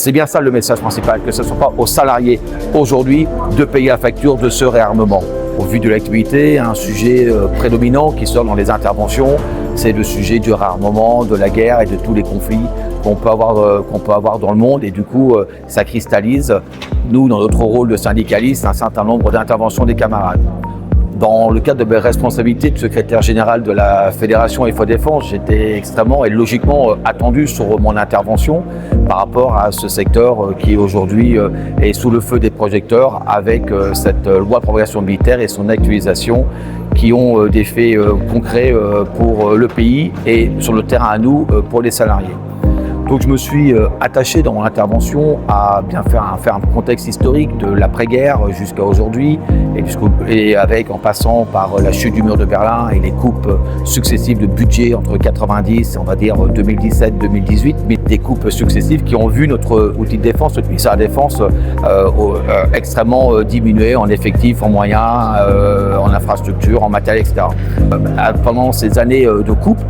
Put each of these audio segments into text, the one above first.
C'est bien ça le message principal, que ce ne soit pas aux salariés aujourd'hui de payer la facture de ce réarmement. Au vu de l'activité, un sujet prédominant qui sort dans les interventions, c'est le sujet du réarmement, de la guerre et de tous les conflits qu'on peut avoir dans le monde. Et du coup, ça cristallise, nous, dans notre rôle de syndicaliste, un certain nombre d'interventions des camarades. Dans le cadre de mes responsabilités de secrétaire général de la Fédération FO Défense, j'étais extrêmement et logiquement attendu sur mon intervention par rapport à ce secteur qui aujourd'hui est sous le feu des projecteurs avec cette loi de programmation militaire et son actualisation qui ont des faits concrets pour le pays et sur le terrain à nous pour les salariés. Donc je me suis attaché dans mon intervention à bien faire un contexte historique de l'après-guerre jusqu'à aujourd'hui et en passant par la chute du mur de Berlin et les coupes successives de budget entre 90 et on va dire 2017-2018, mais des coupes successives qui ont vu notre outil de défense, notre ministère de la Défense extrêmement diminuer en effectifs, en moyens, en infrastructures, en matériel, etc. Pendant ces années de coupes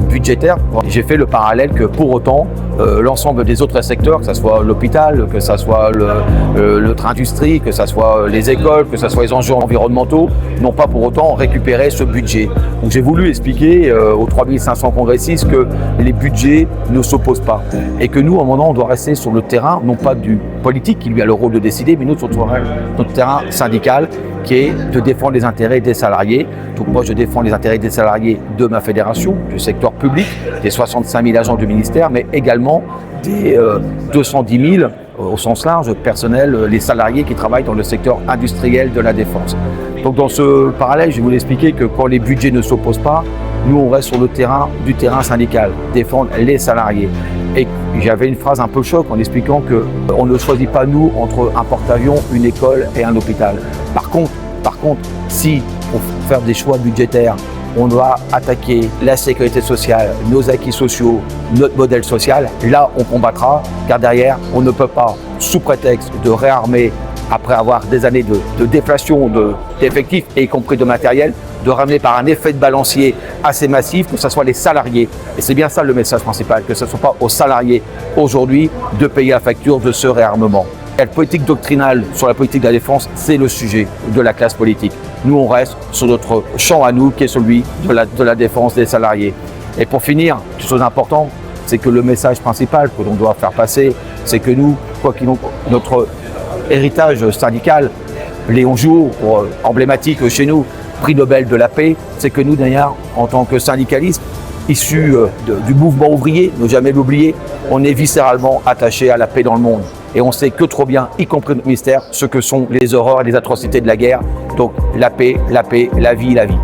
budgétaires, j'ai fait le parallèle que pour autant l'ensemble des autres secteurs, que ce soit l'hôpital, que ce soit notre industrie, que ce soit les écoles, que ce soit les enjeux environnementaux, n'ont pas pour autant récupéré ce budget. Donc j'ai voulu expliquer aux 3500 congressistes que les budgets ne s'opposent pas et que nous, à un moment, on doit rester sur le terrain, non pas du politique qui lui a le rôle de décider, mais nous sur notre terrain syndical qui est de défendre les intérêts des salariés. Donc moi, je défends les intérêts des salariés de ma fédération, du secteur public, des 65 000 agents du ministère, mais également des 210 000 au sens large, personnel, les salariés qui travaillent dans le secteur industriel de la défense. Donc dans ce parallèle, je voulais expliquer que quand les budgets ne s'opposent pas, nous on reste sur le terrain du terrain syndical, défendre les salariés. Et j'avais une phrase un peu choc en expliquant qu'on ne choisit pas nous entre un porte-avions, une école et un hôpital. Par contre, si pour faire des choix budgétaires, on doit attaquer la sécurité sociale, nos acquis sociaux, notre modèle social, là on combattra, car derrière on ne peut pas, sous prétexte de réarmer, après avoir des années de déflation d'effectifs, et y compris de matériel, de ramener par un effet de balancier assez massif, que ce soit les salariés. Et c'est bien ça le message principal, que ce ne soit pas aux salariés aujourd'hui de payer la facture de ce réarmement. La politique doctrinale sur la politique de la défense, c'est le sujet de la classe politique. Nous, on reste sur notre champ à nous, qui est celui de la défense des salariés. Et pour finir, une chose importante, c'est que le message principal que l'on doit faire passer, c'est que nous, notre héritage syndical, Léon Jour, emblématique chez nous, prix Nobel de la paix, c'est que nous, d'ailleurs, en tant que syndicalistes, issus du mouvement ouvrier, ne jamais l'oublier, on est viscéralement attachés à la paix dans le monde. Et on sait que trop bien, y compris notre ministère, ce que sont les horreurs et les atrocités de la guerre. Donc la paix, la vie, la vie.